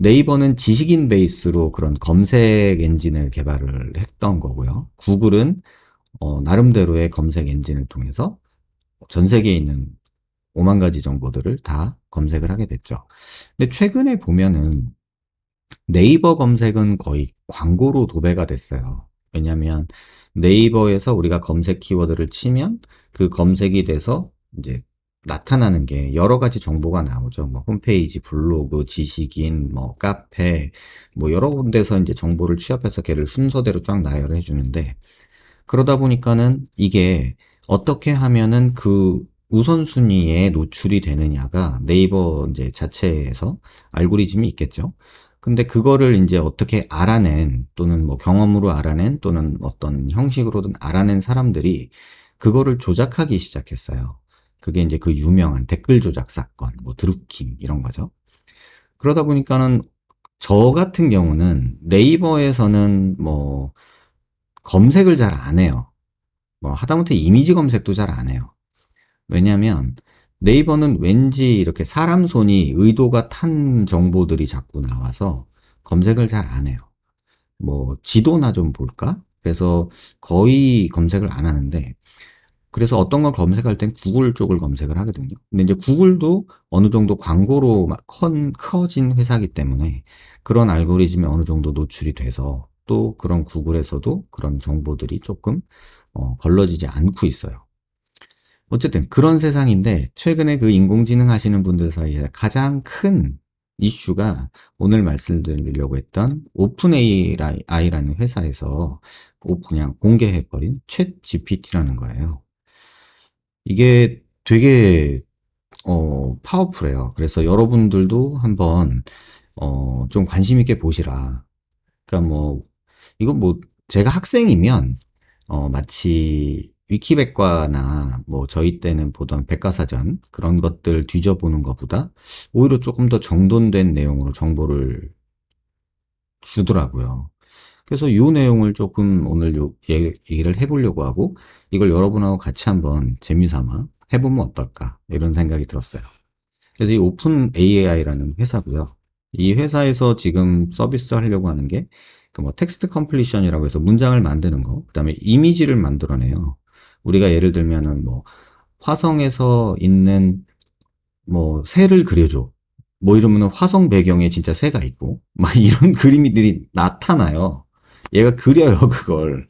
네이버는 지식인 베이스로 그런 검색 엔진을 개발을 했던 거고요. 구글은 나름대로의 검색 엔진을 통해서 전 세계에 있는 5만 가지 정보들을 다 검색을 하게 됐죠. 근데 최근에 보면은 네이버 검색은 거의 광고로 도배가 됐어요. 왜냐하면 네이버에서 우리가 검색 키워드를 치면 그 검색이 돼서 이제 나타나는 게 여러 가지 정보가 나오죠. 뭐 홈페이지, 블로그, 지식인, 뭐 카페, 뭐 여러 군데서 이제 정보를 취합해서 걔를 순서대로 쫙 나열을 해주는데, 그러다 보니까는 이게 어떻게 하면은 그 우선순위에 노출이 되느냐가 네이버 이제 자체에서 알고리즘이 있겠죠. 근데 그거를 이제 어떻게 알아낸, 또는 뭐 경험으로 알아낸, 또는 어떤 형식으로든 알아낸 사람들이 그거를 조작하기 시작했어요. 그게 이제 그 유명한 댓글 조작 사건, 뭐 드루킹 이런 거죠. 그러다 보니까는 저 같은 경우는 네이버에서는 뭐 검색을 잘 안 해요. 뭐 하다못해 이미지 검색도 잘 안 해요. 왜냐면 네이버는 왠지 이렇게 사람 손이 의도가 탄 정보들이 자꾸 나와서 검색을 잘 안 해요. 뭐 지도나 좀 볼까? 그래서 거의 검색을 안 하는데, 그래서 어떤 걸 검색할 땐 구글 쪽을 검색을 하거든요. 근데 이제 구글도 어느 정도 광고로 막 커진 회사이기 때문에 그런 알고리즘에 어느 정도 노출이 돼서 또 그런 구글에서도 그런 정보들이 조금 걸러지지 않고 있어요. 어쨌든 그런 세상인데, 최근에 그 인공지능 하시는 분들 사이에 가장 큰 이슈가 오늘 말씀드리려고 했던 오픈 AI라는 회사에서 그냥 공개해버린 챗 GPT라는 거예요. 이게 되게 파워풀해요. 그래서 여러분들도 한번 좀 관심 있게 보시라. 그러니까 뭐 이건 뭐 제가 학생이면 마치 위키백과나 뭐 저희 때는 보던 백과사전 그런 것들 뒤져보는 것보다 오히려 조금 더 정돈된 내용으로 정보를 주더라고요. 그래서 이 내용을 조금 오늘 얘기를 해보려고 하고, 이걸 여러분하고 같이 한번 재미삼아 해보면 어떨까 이런 생각이 들었어요. 그래서 이 오픈 AI라는 회사고요. 이 회사에서 지금 서비스 하려고 하는 게 그 뭐 텍스트 컴플리션이라고 해서 문장을 만드는 거, 그다음에 이미지를 만들어내요. 우리가 예를 들면은 뭐 화성에서 있는 뭐 새를 그려줘. 뭐 이러면은 화성 배경에 진짜 새가 있고 막 이런 그림들이 나타나요. 얘가 그려요, 그걸.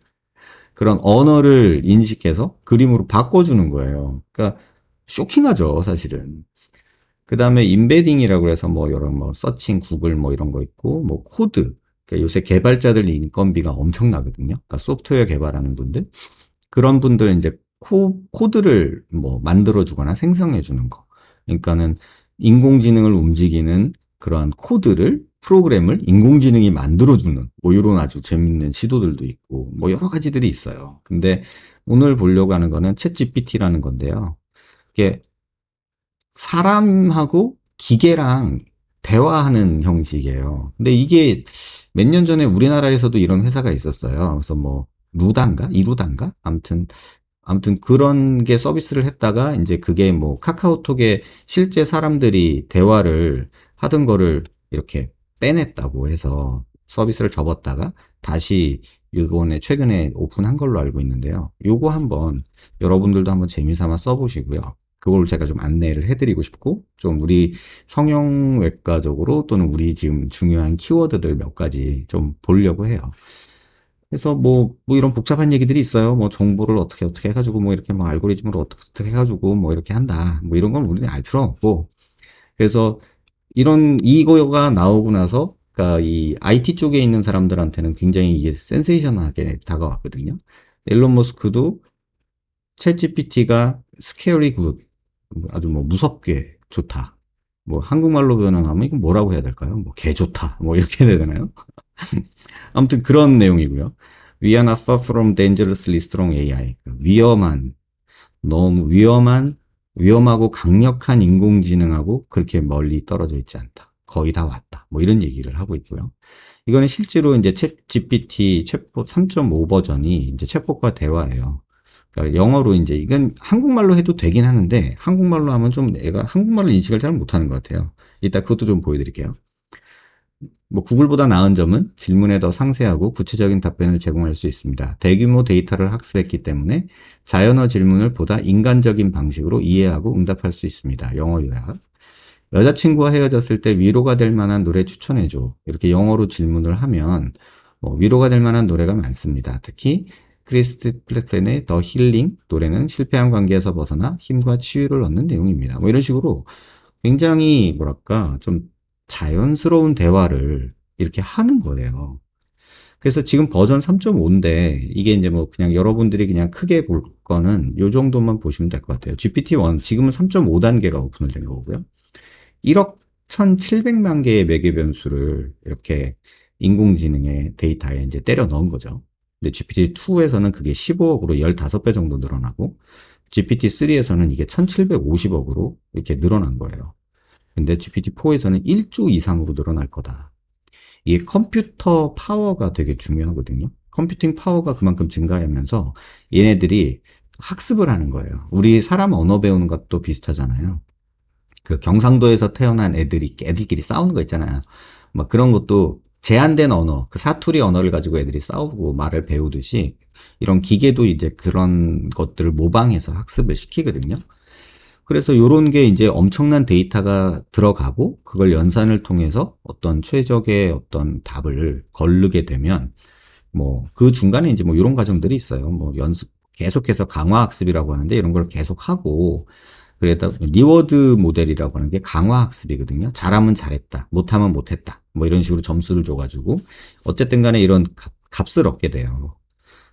그런 언어를 인식해서 그림으로 바꿔주는 거예요. 그러니까 쇼킹하죠, 사실은. 그 다음에 인베딩이라고 해서 뭐 여러 뭐 서칭, 구글 뭐 이런 거 있고, 뭐 코드. 그러니까 요새 개발자들 인건비가 엄청나거든요. 그러니까 소프트웨어 개발하는 분들. 그런 분들은 이제 코드를 뭐 만들어주거나 생성해주는 거. 그러니까는 인공지능을 움직이는 그러한 코드를, 프로그램을 인공지능이 만들어주는 뭐 이런 아주 재밌는 시도들도 있고, 뭐 여러 가지들이 있어요. 근데 오늘 보려고 하는 거는 챗 GPT라는 건데요. 이게 사람하고 기계랑 대화하는 형식이에요. 근데 이게 몇 년 전에 우리나라에서도 이런 회사가 있었어요. 그래서 뭐 루단가, 이루단가, 아무튼 그런 게 서비스를 했다가 이제 그게 뭐 카카오톡에 실제 사람들이 대화를 하던 거를 이렇게 빼냈다고 해서 서비스를 접었다가 다시 요번에 최근에 오픈한 걸로 알고 있는데요. 요거 한번 여러분들도 한번 재미삼아 써보시고요. 그걸 제가 좀 안내를 해드리고 싶고, 좀 우리 성형외과적으로 또는 우리 지금 중요한 키워드들 몇 가지 좀 보려고 해요. 그래서 뭐 이런 복잡한 얘기들이 있어요. 뭐 정보를 어떻게 해가지고 뭐 이렇게 뭐 알고리즘으로 어떻게 해가지고 뭐 이렇게 한다. 뭐 이런 건 우리는 알 필요 없고. 그래서 이거가 나오고 나서, 그러니까 이 IT 쪽에 있는 사람들한테는 굉장히 이게 센세이션하게 다가왔거든요. 일론 머스크도 챗 GPT가 scary good, 아주 뭐 무섭게 좋다. 뭐 한국말로 변형하면 이건 뭐라고 해야 될까요? 뭐 개 좋다. 뭐 이렇게 해야 되나요? 아무튼 그런 내용이고요. We are not far from dangerously strong AI. 너무 위험하고 강력한 인공지능하고 그렇게 멀리 떨어져 있지 않다. 거의 다 왔다. 뭐 이런 얘기를 하고 있고요. 이거는 실제로 이제 챗 GPT 챗봇 3.5 버전이 이제 챗봇과 대화예요. 그러니까 영어로 이제 이건 한국말로 해도 되긴 하는데, 한국말로 하면 좀 애가 한국말을 인식을 잘 못하는 것 같아요. 이따 그것도 좀 보여드릴게요. 뭐 구글보다 나은 점은 질문에 더 상세하고 구체적인 답변을 제공할 수 있습니다. 대규모 데이터를 학습했기 때문에 자연어 질문을 보다 인간적인 방식으로 이해하고 응답할 수 있습니다. 영어 요약. 여자친구와 헤어졌을 때 위로가 될 만한 노래 추천해줘. 이렇게 영어로 질문을 하면 뭐 위로가 될 만한 노래가 많습니다. 특히 크리스트 플랫플랜의 더 힐링 노래는 실패한 관계에서 벗어나 힘과 치유를 얻는 내용입니다. 뭐 이런 식으로 굉장히 뭐랄까 좀 자연스러운 대화를 이렇게 하는 거예요. 그래서 지금 버전 3.5인데 이게 이제 뭐 그냥 여러분들이 그냥 크게 볼 거는 요 정도만 보시면 될 것 같아요. GPT-1 지금은 3.5 단계가 오픈을 된 거고요. 1억 1,700만 개의 매개 변수를 이렇게 인공지능의 데이터에 이제 때려 넣은 거죠. 근데 GPT-2에서는 그게 15억으로 15배 정도 늘어나고 GPT-3에서는 이게 1,750억으로 이렇게 늘어난 거예요. 근데 GPT-4에서는 1조 이상으로 늘어날 거다. 이게 컴퓨터 파워가 되게 중요하거든요. 컴퓨팅 파워가 그만큼 증가하면서 얘네들이 학습을 하는 거예요. 우리 사람 언어 배우는 것도 비슷하잖아요. 그 경상도에서 태어난 애들끼리 싸우는 거 있잖아요. 막 그런 것도 제한된 언어, 그 사투리 언어를 가지고 애들이 싸우고 말을 배우듯이 이런 기계도 이제 그런 것들을 모방해서 학습을 시키거든요. 그래서 요런 게 이제 엄청난 데이터가 들어가고 그걸 연산을 통해서 어떤 최적의 어떤 답을 거르게 되면 뭐 그 중간에 이제 뭐 이런 과정들이 있어요. 뭐 연습 계속해서 강화 학습이라고 하는데 이런 걸 계속 하고 그래다 리워드 모델이라고 하는 게 강화 학습이거든요. 잘하면 잘했다, 못하면 못했다. 뭐 이런 식으로 점수를 줘가지고 어쨌든 간에 이런 값을 얻게 돼요.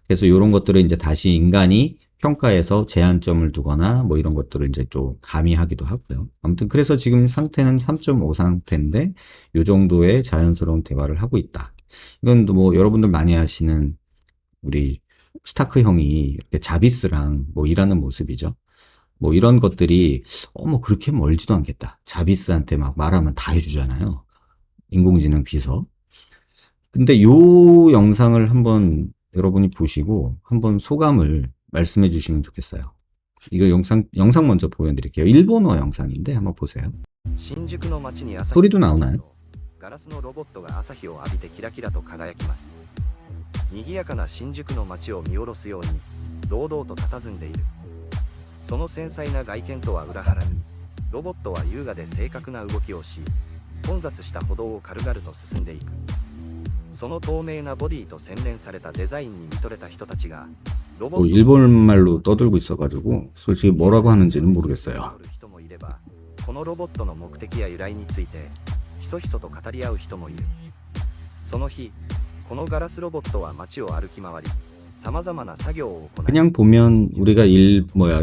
그래서 이런 것들을 이제 다시 인간이 평가해서 제한점을 두거나 뭐 이런 것들을 이제 또 가미하기도 하고요. 아무튼 그래서 지금 상태는 3.5 상태인데 이 정도의 자연스러운 대화를 하고 있다. 이건 뭐 여러분들 많이 아시는 우리 스타크 형이 이렇게 자비스랑 뭐 일하는 모습이죠. 뭐 이런 것들이 뭐 그렇게 멀지도 않겠다. 자비스한테 막 말하면 다 해주잖아요. 인공지능 비서. 근데 요 영상을 한번 여러분이 보시고 한번 소감을 말씀해 주시면 좋겠어요. 이거 영상 먼저 보여드릴게요. 일본어 영상인데 한번 보세요. 소리도 나오나요? ガラスのロボットが朝日を浴びてキラキラと輝きます。賑やかな新宿の街を見下ろすように堂々と佇んでいる。その繊細な外見とは裏腹にロボットは優雅で正確な動きをし混雑した歩道を軽々と進んでいく。その透明なボディと洗練されたデザインに見とれた人たちがロボット 일본말로 떠들고 있어가지고 솔직히 뭐라고 하는지는 모르겠어요. 人もいればこのロボットの目的や由来についてひそひそと語り合う人もいる。その日このガラスロボットは街を歩き回り様々な作業を行い 그냥 보면 우리가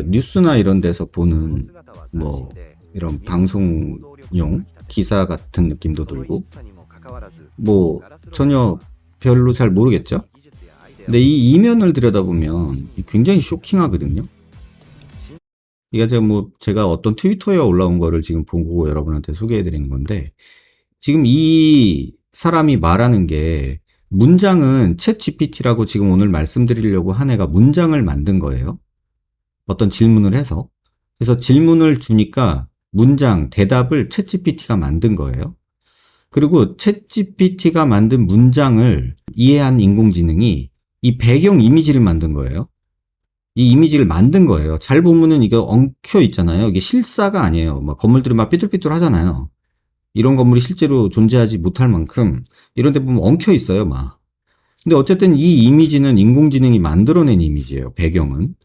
뉴스나 이런 데서 보는 뭐 이런 방송용 기사 같은 느낌도 들고 뭐 전혀 별로 잘 모르겠죠? 근데 이 이면을 들여다보면 굉장히 쇼킹하거든요. 이게 제가 어떤 트위터에 올라온 거를 지금 보고 여러분한테 소개해 드리는 건데 지금 이 사람이 말하는 게 문장은 챗 GPT라고 지금 오늘 말씀드리려고 한 애가 문장을 만든 거예요. 어떤 질문을 해서. 그래서 질문을 주니까 문장, 대답을 챗 GPT가 만든 거예요. 그리고 챗 GPT가 만든 문장을 이해한 인공지능이 이 배경 이미지를 만든 거예요. 이 이미지를 만든 거예요. 잘 보면은 이거 엉켜 있잖아요. 이게 실사가 아니에요. 막 건물들이 막 삐뚤삐뚤 하잖아요. 이런 건물이 실제로 존재하지 못할 만큼 이런 데 보면 엉켜 있어요, 막. 근데 어쨌든 이 이미지는 인공지능이 만들어낸 이미지예요, 배경은.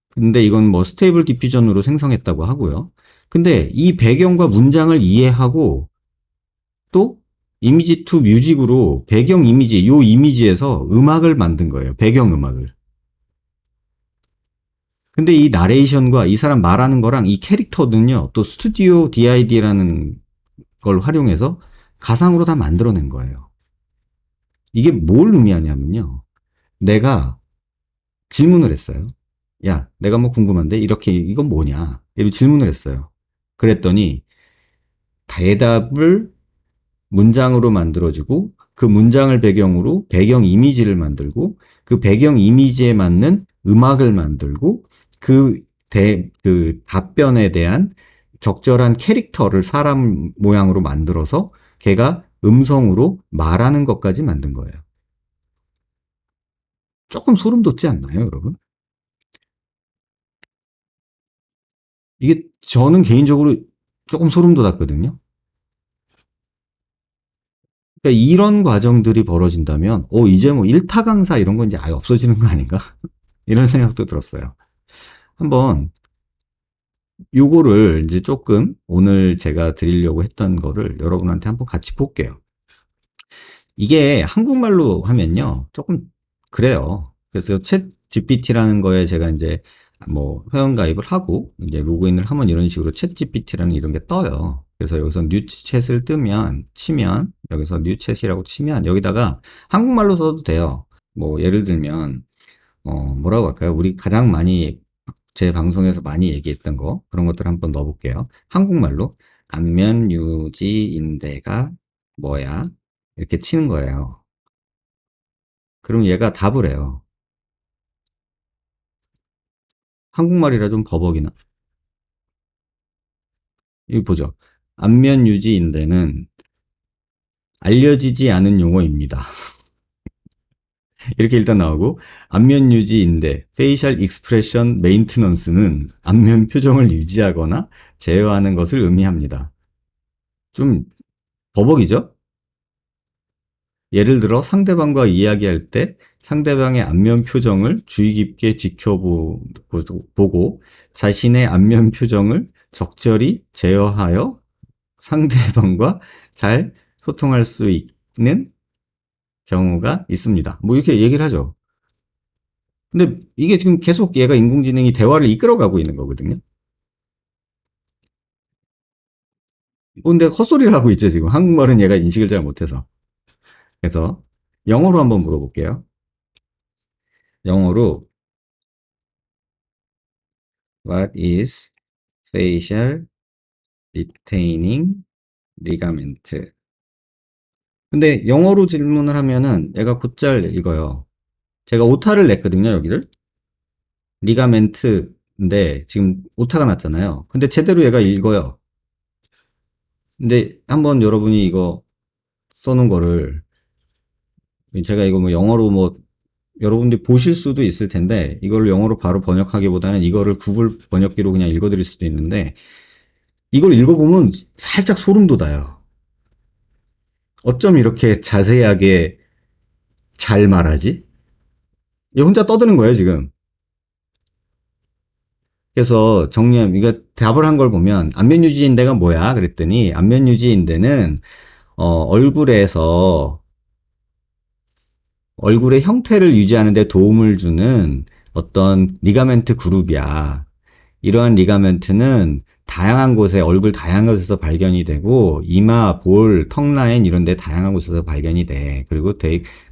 근데 이건 뭐 스테이블 디퓨전으로 생성했다고 하고요. 근데 이 배경과 문장을 이해하고 또 이미지 투 뮤직으로 배경 이미지, 요 이미지에서 음악을 만든 거예요. 배경 음악을. 근데 이 나레이션과 이 사람 말하는 거랑 이 캐릭터는요, 또 스튜디오 DID라는 걸 활용해서 가상으로 다 만들어낸 거예요. 이게 뭘 의미하냐면요. 내가 질문을 했어요. 야, 내가 뭐 궁금한데, 이건 뭐냐? 이렇게 질문을 했어요. 그랬더니 대답을 문장으로 만들어주고 그 문장을 배경으로 배경 이미지를 만들고 그 배경 이미지에 맞는 음악을 만들고 그 답변에 대한 적절한 캐릭터를 사람 모양으로 만들어서 걔가 음성으로 말하는 것까지 만든 거예요. 조금 소름 돋지 않나요, 여러분? 이게 저는 개인적으로 조금 소름 돋았거든요. 그러니까 이런 과정들이 벌어진다면, 이제 뭐 일타 강사 이런 건 이제 아예 없어지는 거 아닌가? 이런 생각도 들었어요. 한번 요거를 이제 조금 오늘 제가 드리려고 했던 거를 여러분한테 한번 같이 볼게요. 이게 한국말로 하면요. 조금 그래요. 그래서 챗 GPT라는 거에 제가 이제 뭐 회원가입을 하고 이제 로그인을 하면 이런 식으로 챗 GPT라는 이런 게 떠요. 그래서 여기서 뉴챗을 치면 여기서 뉴챗이라고 치면 여기다가 한국말로 써도 돼요. 뭐 예를 들면 뭐라고 할까요? 우리 가장 많이 제 방송에서 많이 얘기했던 거 그런 것들 한번 넣어볼게요. 한국말로 안면 유지인대가 뭐야? 이렇게 치는 거예요. 그럼 얘가 답을 해요. 한국말이라 좀 버벅이나? 이거 보죠. 안면 유지인대는 알려지지 않은 용어입니다. 이렇게 일단 나오고 안면 유지인대 facial expression maintenance는 안면 표정을 유지하거나 제어하는 것을 의미합니다. 좀 버벅이죠? 예를 들어 상대방과 이야기할 때 상대방의 안면 표정을 주의 깊게 지켜보고 자신의 안면 표정을 적절히 제어하여 상대방과 잘 소통할 수 있는 경우가 있습니다. 뭐 이렇게 얘기를 하죠. 근데 이게 지금 계속 얘가 인공지능이 대화를 이끌어가고 있는 거거든요. 근데 헛소리를 하고 있죠, 지금. 한국말은 얘가 인식을 잘 못해서. 그래서 영어로 한번 물어볼게요. 영어로 What is facial retaining ligament? 근데 영어로 질문을 하면은 얘가 곧잘 읽어요. 제가 오타를 냈거든요, 여기를. 리가멘트인데 지금 오타가 났잖아요. 근데 제대로 얘가 읽어요. 근데 한번 여러분이 이거 써놓은 거를 제가 이거 뭐 영어로 뭐 여러분들이 보실 수도 있을 텐데 이걸 영어로 바로 번역하기보다는 이거를 구글 번역기로 그냥 읽어드릴 수도 있는데 이걸 읽어보면 살짝 소름 돋아요. 어쩜 이렇게 자세하게 잘 말하지? 얘 혼자 떠드는 거예요, 지금. 그래서 정리하면, 이거 답을 한 걸 보면, 안면 유지인대가 뭐야? 그랬더니, 안면 유지인대는, 얼굴에서, 얼굴의 형태를 유지하는 데 도움을 주는 어떤 리가멘트 그룹이야. 이러한 리가멘트는 다양한 곳에, 얼굴 다양한 곳에서 발견이 되고, 이마, 볼, 턱 라인 이런 데 다양한 곳에서 발견이 돼. 그리고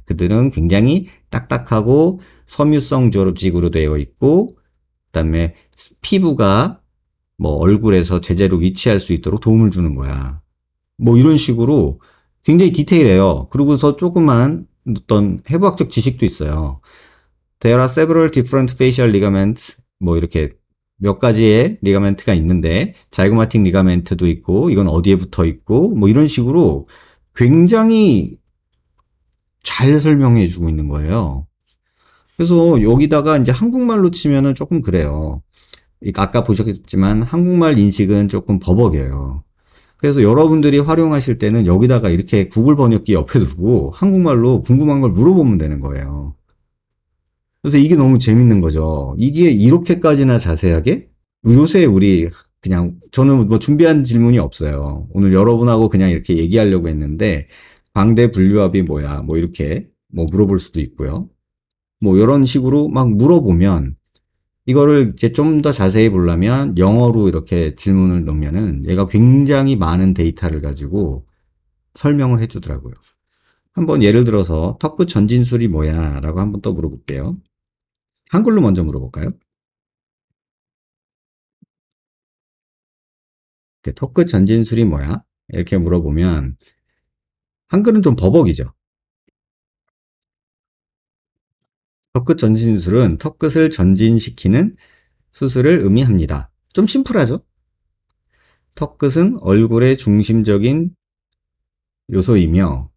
그들은 굉장히 딱딱하고 섬유성 조직으로 되어 있고, 그다음에 피부가 뭐 얼굴에서 제대로 위치할 수 있도록 도움을 주는 거야. 뭐 이런 식으로 굉장히 디테일해요. 그리고서 조그만 어떤 해부학적 지식도 있어요. There are several different facial ligaments. 뭐 이렇게 몇 가지의 리가멘트가 있는데 자이고마틱 리가멘트도 있고 이건 어디에 붙어 있고 뭐 이런 식으로 굉장히 잘 설명해 주고 있는 거예요. 그래서 여기다가 이제 한국말로 치면은 조금 그래요. 아까 보셨겠지만 한국말 인식은 조금 버벅여요. 그래서 여러분들이 활용하실 때는 여기다가 이렇게 구글 번역기 옆에 두고 한국말로 궁금한 걸 물어보면 되는 거예요. 그래서 이게 너무 재밌는 거죠. 이게 이렇게까지나 자세하게? 요새 우리 그냥 저는 뭐 준비한 질문이 없어요. 오늘 여러분하고 그냥 이렇게 얘기하려고 했는데 광대 분류압이 뭐야? 뭐 이렇게 뭐 물어볼 수도 있고요. 뭐 이런 식으로 막 물어보면 이거를 이제 좀 더 자세히 보려면 영어로 이렇게 질문을 넣으면은 얘가 굉장히 많은 데이터를 가지고 설명을 해주더라고요. 한번 예를 들어서 턱끝 전진술이 뭐야? 라고 한번 또 물어볼게요. 한글로 먼저 물어볼까요? 턱끝 전진술이 뭐야? 이렇게 물어보면 한글은 좀 버벅이죠. 턱끝 전진술은 턱끝을 전진시키는 수술을 의미합니다. 좀 심플하죠? 턱끝은 얼굴의 중심적인 요소이며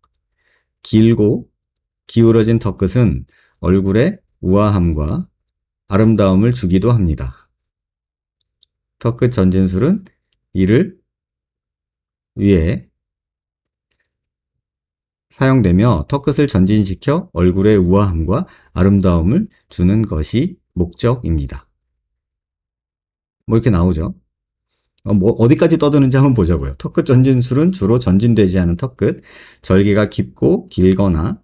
길고 기울어진 턱끝은 얼굴에 우아함과 아름다움을 주기도 합니다. 턱끝 전진술은 이를 위해 사용되며 턱끝을 전진시켜 얼굴의 우아함과 아름다움을 주는 것이 목적입니다. 뭐 이렇게 나오죠. 뭐 어디까지 떠드는지 한번 보자고요. 턱끝 전진술은 주로 전진되지 않은 턱끝, 절개가 깊고 길거나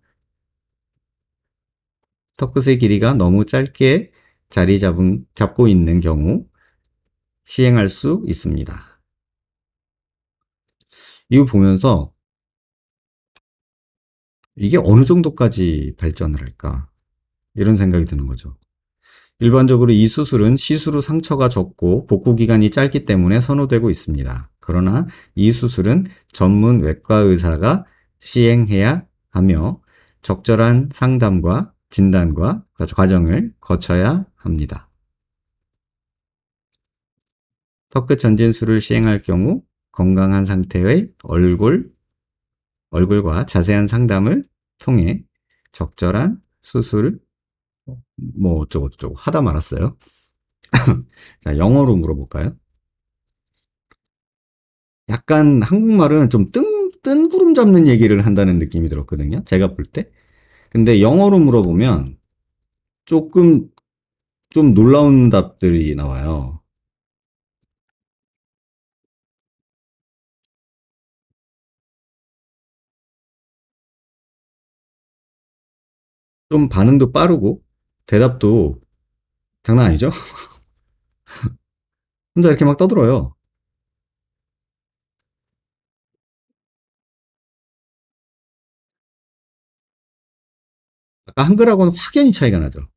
턱끝의 길이가 너무 짧게 잡고 있는 경우 시행할 수 있습니다. 이거 보면서 이게 어느 정도까지 발전을 할까? 이런 생각이 드는 거죠. 일반적으로 이 수술은 시술 후 상처가 적고 복구 기간이 짧기 때문에 선호되고 있습니다. 그러나 이 수술은 전문 외과 의사가 시행해야 하며 적절한 상담과 진단과 과정을 거쳐야 합니다. 턱끝 전진술을 시행할 경우 건강한 상태의 얼굴과 자세한 상담을 통해 적절한 수술을 뭐 어쩌고저쩌고 하다 말았어요. 자, 영어로 물어볼까요? 약간 한국말은 좀 뜬구름 잡는 얘기를 한다는 느낌이 들었거든요. 제가 볼 때. 근데 영어로 물어보면 조금 좀 놀라운 답들이 나와요. 좀 반응도 빠르고 대답도 장난 아니죠? 혼자 이렇게 막 떠들어요. 아까 한글하고는 확연히 차이가 나죠.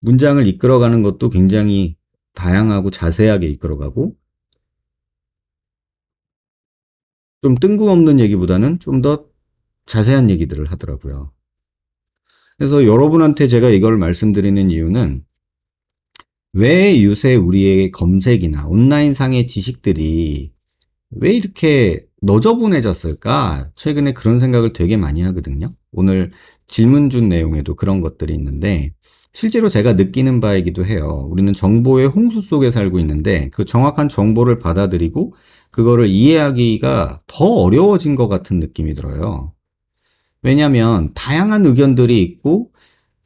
문장을 이끌어가는 것도 굉장히 다양하고 자세하게 이끌어가고 좀 뜬금없는 얘기보다는 좀 더 자세한 얘기들을 하더라고요. 그래서 여러분한테 제가 이걸 말씀드리는 이유는 왜 요새 우리의 검색이나 온라인상의 지식들이 왜 이렇게 너저분해졌을까? 최근에 그런 생각을 되게 많이 하거든요. 오늘 질문 준 내용에도 그런 것들이 있는데 실제로 제가 느끼는 바이기도 해요. 우리는 정보의 홍수 속에 살고 있는데 그 정확한 정보를 받아들이고 그거를 이해하기가 더 어려워진 것 같은 느낌이 들어요. 왜냐하면 다양한 의견들이 있고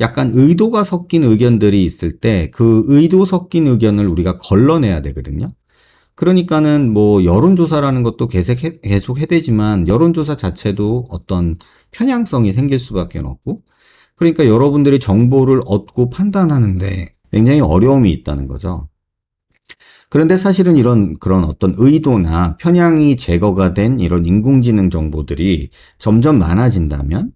약간 의도가 섞인 의견들이 있을 때 그 의도 섞인 의견을 우리가 걸러내야 되거든요. 그러니까는 뭐 여론조사라는 것도 계속 해대지만 여론조사 자체도 어떤 편향성이 생길 수밖에 없고 그러니까 여러분들이 정보를 얻고 판단하는데 굉장히 어려움이 있다는 거죠. 그런데 사실은 그런 어떤 의도나 편향이 제거가 된 이런 인공지능 정보들이 점점 많아진다면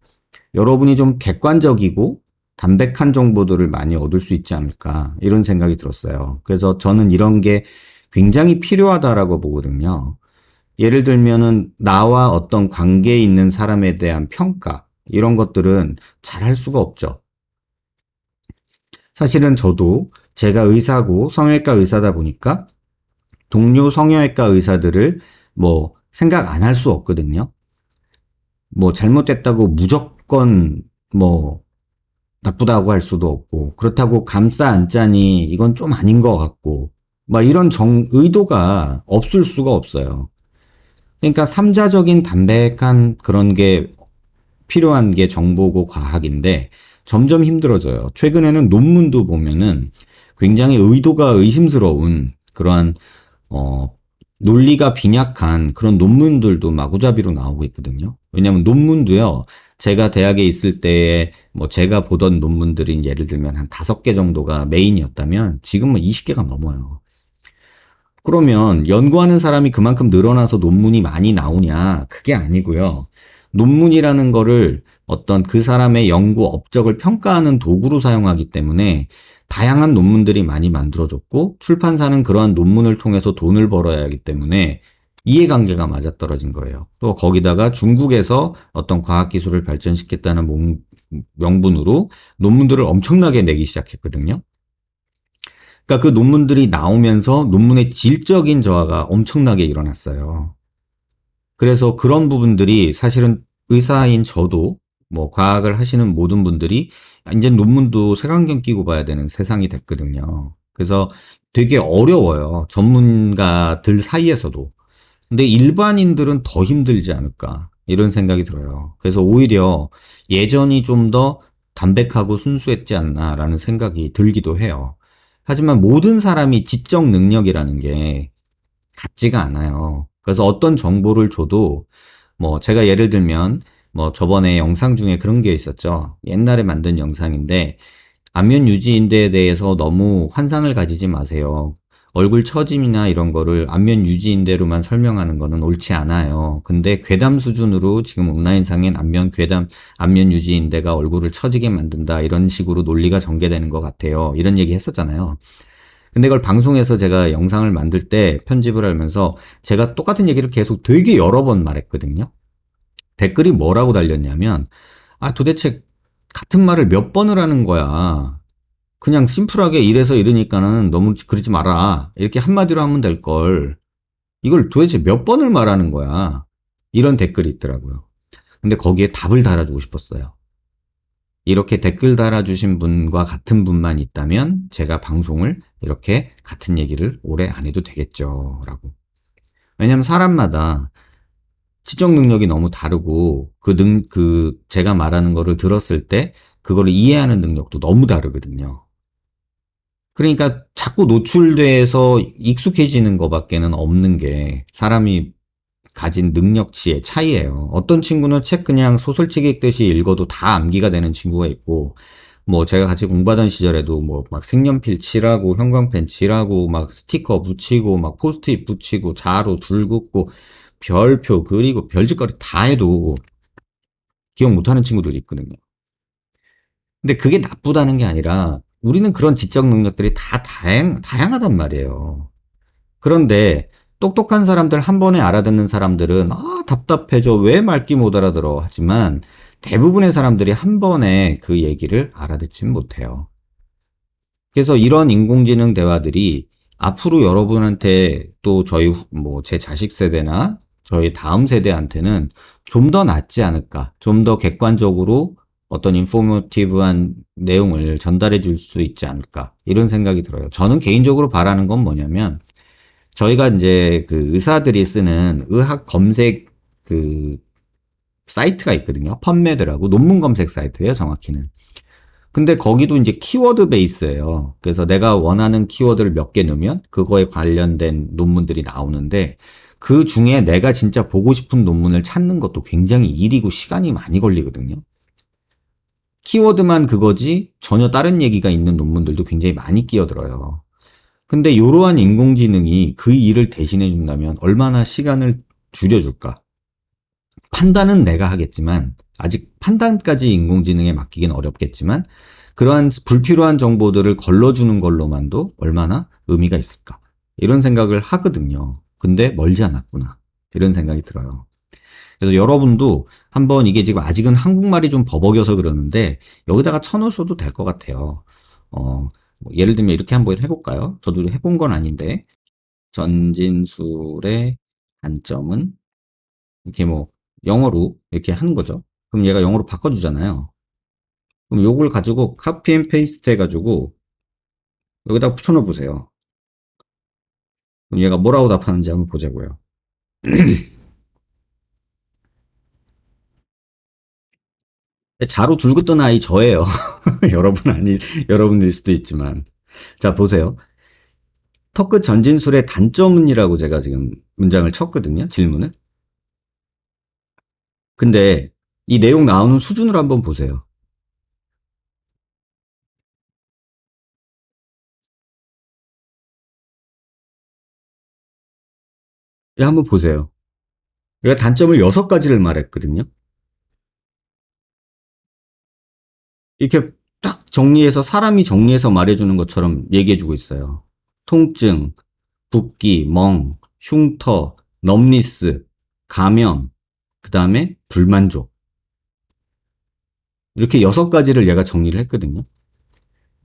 여러분이 좀 객관적이고 담백한 정보들을 많이 얻을 수 있지 않을까 이런 생각이 들었어요. 그래서 저는 이런 게 굉장히 필요하다라고 보거든요. 예를 들면은 나와 어떤 관계에 있는 사람에 대한 평가 이런 것들은 잘 할 수가 없죠. 사실은 저도 제가 의사고 성형외과 의사다 보니까 동료 성형외과 의사들을 뭐 생각 안 할 수 없거든요. 뭐 잘못됐다고 무조건 뭐 나쁘다고 할 수도 없고 그렇다고 감싸 안자니 이건 좀 아닌 것 같고 막 이런 의도가 없을 수가 없어요. 그러니까 삼자적인 담백한 그런 게 필요한 게 정보고 과학인데 점점 힘들어져요. 최근에는 논문도 보면은 굉장히 의도가 의심스러운 그러한 어, 논리가 빈약한 그런 논문들도 마구잡이로 나오고 있거든요. 왜냐하면 논문도요, 제가 대학에 있을 때에 뭐 제가 보던 논문들이 예를 들면 한 5개 정도가 메인이었다면 지금은 20개가 넘어요. 그러면 연구하는 사람이 그만큼 늘어나서 논문이 많이 나오냐? 그게 아니고요. 논문이라는 거를 어떤 그 사람의 연구 업적을 평가하는 도구로 사용하기 때문에 다양한 논문들이 많이 만들어졌고 출판사는 그러한 논문을 통해서 돈을 벌어야 하기 때문에 이해관계가 맞아떨어진 거예요. 또 거기다가 중국에서 어떤 과학기술을 발전시켰다는 명분으로 논문들을 엄청나게 내기 시작했거든요. 그러니까 그 논문들이 나오면서 논문의 질적인 저하가 엄청나게 일어났어요. 그래서 그런 부분들이 사실은 의사인 저도 뭐 과학을 하시는 모든 분들이 이제 논문도 색안경 끼고 봐야 되는 세상이 됐거든요. 그래서 되게 어려워요. 전문가들 사이에서도. 근데 일반인들은 더 힘들지 않을까 이런 생각이 들어요. 그래서 오히려 예전이 좀 더 담백하고 순수했지 않나라는 생각이 들기도 해요. 하지만 모든 사람이 지적 능력이라는 게 같지가 않아요. 그래서 어떤 정보를 줘도 뭐 제가 예를 들면 뭐 저번에 영상 중에 그런 게 있었죠. 옛날에 만든 영상인데 안면 유지인대에 대해서 너무 환상을 가지지 마세요. 얼굴 처짐이나 이런 거를 안면 유지인대로만 설명하는 거는 옳지 않아요. 근데 괴담 수준으로 지금 온라인상엔 안면 유지인대가 얼굴을 처지게 만든다. 이런 식으로 논리가 전개되는 것 같아요. 이런 얘기 했었잖아요. 근데 그걸 방송에서 제가 영상을 만들 때 편집을 하면서 제가 똑같은 얘기를 계속 되게 여러 번 말했거든요. 댓글이 뭐라고 달렸냐면, 아, 도대체 같은 말을 몇 번을 하는 거야. 그냥 심플하게 이래서 이러니까는 너무 그러지 마라. 이렇게 한마디로 하면 될 걸. 이걸 도대체 몇 번을 말하는 거야. 이런 댓글이 있더라고요. 근데 거기에 답을 달아주고 싶었어요. 이렇게 댓글 달아주신 분과 같은 분만 있다면 제가 방송을 이렇게 같은 얘기를 오래 안 해도 되겠죠. 라고. 왜냐면 사람마다 지적 능력이 너무 다르고 제가 말하는 거를 들었을 때 그거를 이해하는 능력도 너무 다르거든요. 그러니까 자꾸 노출돼서 익숙해지는 것밖에는 없는 게 사람이 가진 능력치의 차이예요. 어떤 친구는 책 그냥 소설책 읽듯이 읽어도 다 암기가 되는 친구가 있고, 뭐 제가 같이 공부하던 시절에도 뭐 막 색연필 칠하고 형광펜 칠하고 막 스티커 붙이고 막 포스트잇 붙이고 자로 줄 긋고 별표 그리고 별짓거리 다 해도 기억 못하는 친구들이 있거든요. 근데 그게 나쁘다는 게 아니라 우리는 그런 지적 능력들이 다 다양하단 말이에요. 그런데 똑똑한 사람들 한 번에 알아듣는 사람들은 답답해져 왜 말귀 못 알아들어 하지만 대부분의 사람들이 한 번에 그 얘기를 알아듣진 못해요. 그래서 이런 인공지능 대화들이 앞으로 여러분한테 또 저희 뭐 제 자식 세대나 저희 다음 세대한테는 좀 더 낫지 않을까, 좀 더 객관적으로 어떤 인포머티브한 내용을 전달해 줄 수 있지 않을까 이런 생각이 들어요. 저는 개인적으로 바라는 건 뭐냐면 저희가 이제 그 의사들이 쓰는 의학 검색 그 사이트가 있거든요. 펀메드라고 논문 검색 사이트예요, 정확히는. 근데 거기도 이제 키워드 베이스예요. 그래서 내가 원하는 키워드를 몇 개 넣으면 그거에 관련된 논문들이 나오는데 그 중에 내가 진짜 보고 싶은 논문을 찾는 것도 굉장히 일이고 시간이 많이 걸리거든요. 키워드만 그거지 전혀 다른 얘기가 있는 논문들도 굉장히 많이 끼어들어요. 근데 이러한 인공지능이 그 일을 대신해 준다면 얼마나 시간을 줄여줄까? 판단은 내가 하겠지만 아직 판단까지 인공지능에 맡기긴 어렵겠지만 그러한 불필요한 정보들을 걸러주는 걸로만도 얼마나 의미가 있을까? 이런 생각을 하거든요. 근데 멀지 않았구나. 이런 생각이 들어요. 그래서 여러분도 한번 이게 지금 아직은 한국말이 좀 버벅여서 그러는데 여기다가 쳐놓으셔도 될 것 같아요. 뭐 예를 들면 이렇게 한번 해볼까요? 저도 해본 건 아닌데 전진술의 단점은 이렇게 뭐 영어로 이렇게 하는 거죠. 그럼 얘가 영어로 바꿔주잖아요. 그럼 요걸 가지고 카피 앤 페이스트 해가지고 여기다 붙여넣어 보세요. 그럼 얘가 뭐라고 답하는지 한번 보자고요. 자로 줄긋던 아이 저예요. 여러분일 수도 있지만. 자, 보세요. 턱끝 전진술의 단점은이라고 제가 지금 문장을 쳤거든요. 질문을. 근데 이 내용 나오는 수준을 한번 보세요. 예, 한번 보세요. 얘가 단점을 6가지를 말했거든요. 이렇게 딱 정리해서 사람이 정리해서 말해주는 것처럼 얘기해주고 있어요. 통증, 붓기, 멍, 흉터, 넘니스, 감염, 그 다음에 불만족. 이렇게 6가지를 얘가 정리를 했거든요.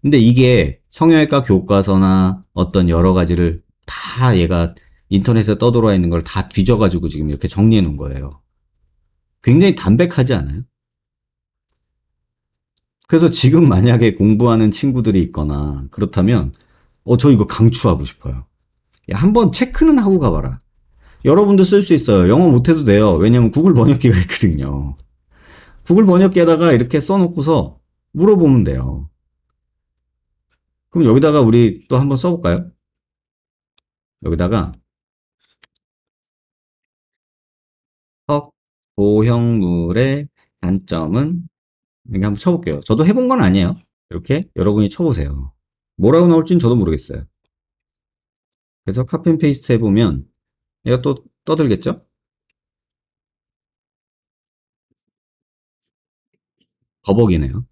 근데 이게 성형외과 교과서나 어떤 여러 가지를 다 얘가 인터넷에 떠돌아 있는 걸 다 뒤져가지고 지금 이렇게 정리해 놓은 거예요. 굉장히 담백하지 않아요? 그래서 지금 만약에 공부하는 친구들이 있거나 그렇다면, 저 이거 강추하고 싶어요. 야, 한번 체크는 하고 가봐라. 여러분도 쓸 수 있어요. 영어 못해도 돼요. 왜냐면 구글 번역기가 있거든요. 구글 번역기에다가 이렇게 써놓고서 물어보면 돼요. 그럼 여기다가 우리 또 한번 써볼까요? 여기다가 턱 도형물의 단점은 이렇게 한번 쳐볼게요. 저도 해본 건 아니에요. 이렇게 여러분이 쳐보세요. 뭐라고 나올지는 저도 모르겠어요. 그래서 카피 앤 페이스트 해보면 얘가 또 떠들겠죠? 버벅이네요.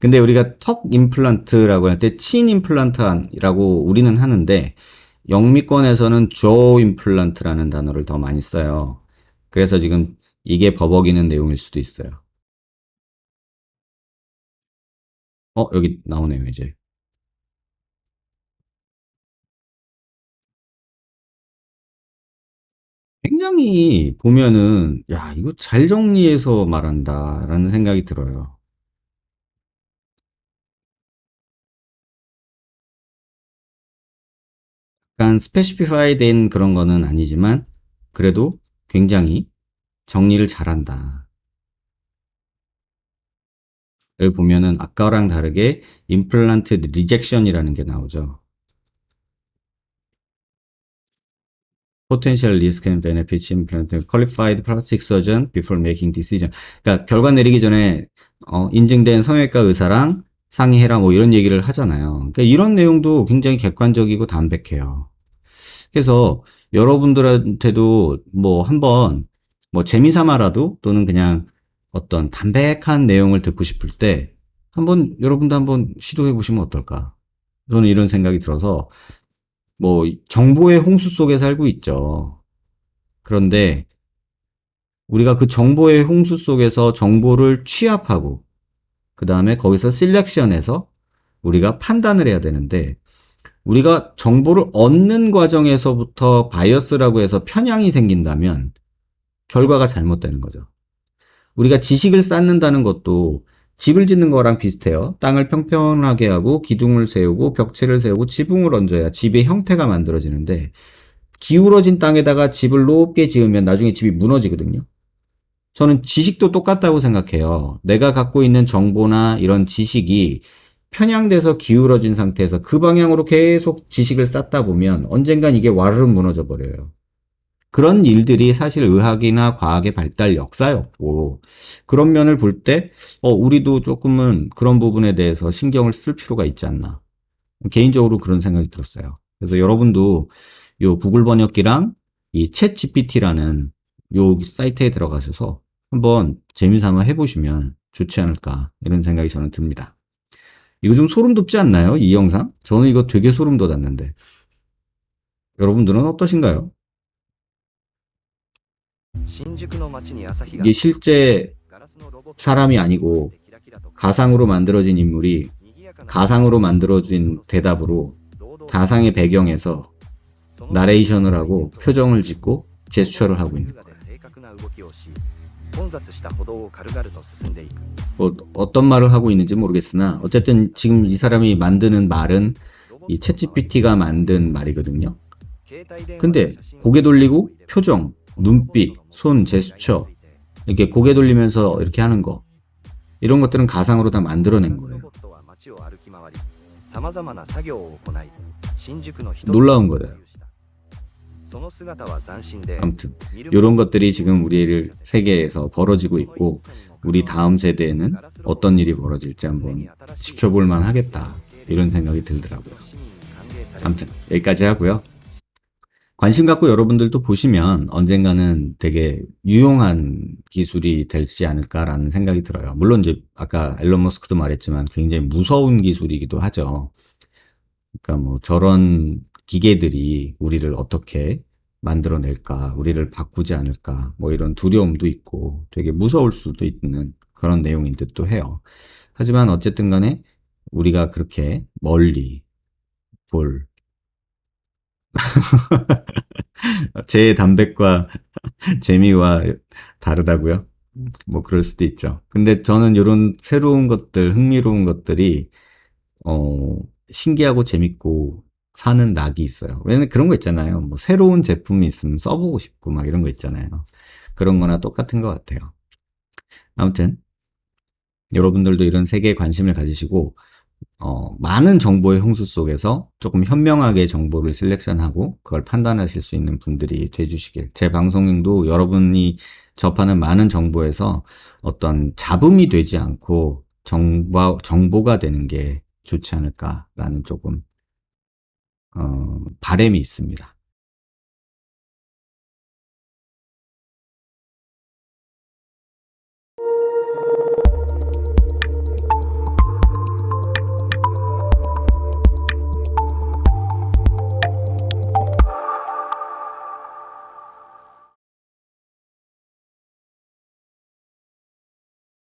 근데 우리가 턱 임플란트라고 할 때 친 임플란트라고 우리는 하는데 영미권에서는 조 임플란트라는 단어를 더 많이 써요. 그래서 지금 이게 버벅이는 내용일 수도 있어요. 여기 나오네요, 이제. 굉장히 보면은, 야, 이거 잘 정리해서 말한다라는 생각이 들어요. 약간 스페시피파이 된 그런 거는 아니지만, 그래도 굉장히 정리를 잘한다. 여기 보면은 아까랑 다르게 임플란트 리젝션이라는 게 나오죠. Potential risk and benefits implant qualified plastic surgeon before making decision. 그러니까 결과 내리기 전에 인증된 성형외과 의사랑 상의해라 뭐 이런 얘기를 하잖아요. 그러니까 이런 내용도 굉장히 객관적이고 담백해요. 그래서 여러분들한테도 뭐 한번 뭐 재미삼아라도 또는 그냥 어떤 담백한 내용을 듣고 싶을 때 한번 여러분도 한번 시도해 보시면 어떨까? 저는 이런 생각이 들어서 뭐 정보의 홍수 속에 살고 있죠. 그런데 우리가 그 정보의 홍수 속에서 정보를 취합하고 그 다음에 거기서 셀렉션해서 우리가 판단을 해야 되는데 우리가 정보를 얻는 과정에서부터 바이어스라고 해서 편향이 생긴다면 결과가 잘못되는 거죠. 우리가 지식을 쌓는다는 것도 집을 짓는 거랑 비슷해요. 땅을 평평하게 하고 기둥을 세우고 벽체를 세우고 지붕을 얹어야 집의 형태가 만들어지는데 기울어진 땅에다가 집을 높게 지으면 나중에 집이 무너지거든요. 저는 지식도 똑같다고 생각해요. 내가 갖고 있는 정보나 이런 지식이 편향돼서 기울어진 상태에서 그 방향으로 계속 지식을 쌓다 보면 언젠간 이게 와르르 무너져 버려요. 그런 일들이 사실 의학이나 과학의 발달 역사였고, 그런 면을 볼 때, 우리도 조금은 그런 부분에 대해서 신경을 쓸 필요가 있지 않나. 개인적으로 그런 생각이 들었어요. 그래서 여러분도 요 구글 번역기랑 이 챗 GPT라는 요 사이트에 들어가셔서 한번 재미삼아 해보시면 좋지 않을까 이런 생각이 저는 듭니다. 이거 좀 소름 돋지 않나요? 이 영상? 저는 이거 되게 소름 돋았는데 여러분들은 어떠신가요? 新宿の街に朝日が 이게 실제 ガラスのロボット 사람이 아니고 でキラキラと 가상으로 만들어진 인물이 賑やかな 가상으로 만들어진 대답으로 堂々と 가상의 배경에서 その 나레이션을 하고 표정을 짓고 제스처를 하고 있는 優雅で正確な動きをし混雑した歩道を軽々と進んでいく 어떤 말을 하고 있는지 모르겠으나 어쨌든 지금 이 사람이 만드는 말은 이 챗GPT가 만든 말이거든요. 携帯電話 근데 で写真を 고개 돌리고 표정, 눈빛, 손 제스처 이렇게 고개 돌리면서 이렇게 하는 거 이런 것들은 가상으로 다 만들어낸 ロ 거예요. ボットは街を歩き回り様々な作業を行い新宿の人 놀라운 거예요. その姿は斬新で 아무튼 이런 것들이 지금 우리 세계에서 벌어지고 있고 우리 다음 세대에는 어떤 일이 벌어질지 한번 지켜볼 만 하겠다 이런 생각이 들더라고요. 아무튼 여기까지 하고요. 관심 갖고 여러분들도 보시면 언젠가는 되게 유용한 기술이 되지 않을까라는 생각이 들어요. 물론 이제 아까 앨런 머스크도 말했지만 굉장히 무서운 기술이기도 하죠. 그러니까 뭐 저런 기계들이 우리를 어떻게 만들어낼까, 우리를 바꾸지 않을까, 뭐 이런 두려움도 있고 되게 무서울 수도 있는 그런 내용인 듯도 해요. 하지만 어쨌든 간에 우리가 그렇게 멀리 볼 제 담백과 재미와 다르다고요? 뭐 그럴 수도 있죠. 근데 저는 이런 새로운 것들, 흥미로운 것들이 어, 신기하고 재밌고 사는 낙이 있어요. 왜냐면 그런 거 있잖아요. 뭐 새로운 제품이 있으면 써보고 싶고 막 이런 거 있잖아요. 그런 거나 똑같은 것 같아요. 아무튼 여러분들도 이런 세계에 관심을 가지시고 많은 정보의 홍수 속에서 조금 현명하게 정보를 셀렉션하고 그걸 판단하실 수 있는 분들이 돼주시길. 제 방송도 여러분이 접하는 많은 정보에서 어떤 잡음이 되지 않고 정보가 되는 게 좋지 않을까라는 조금 바람이 있습니다.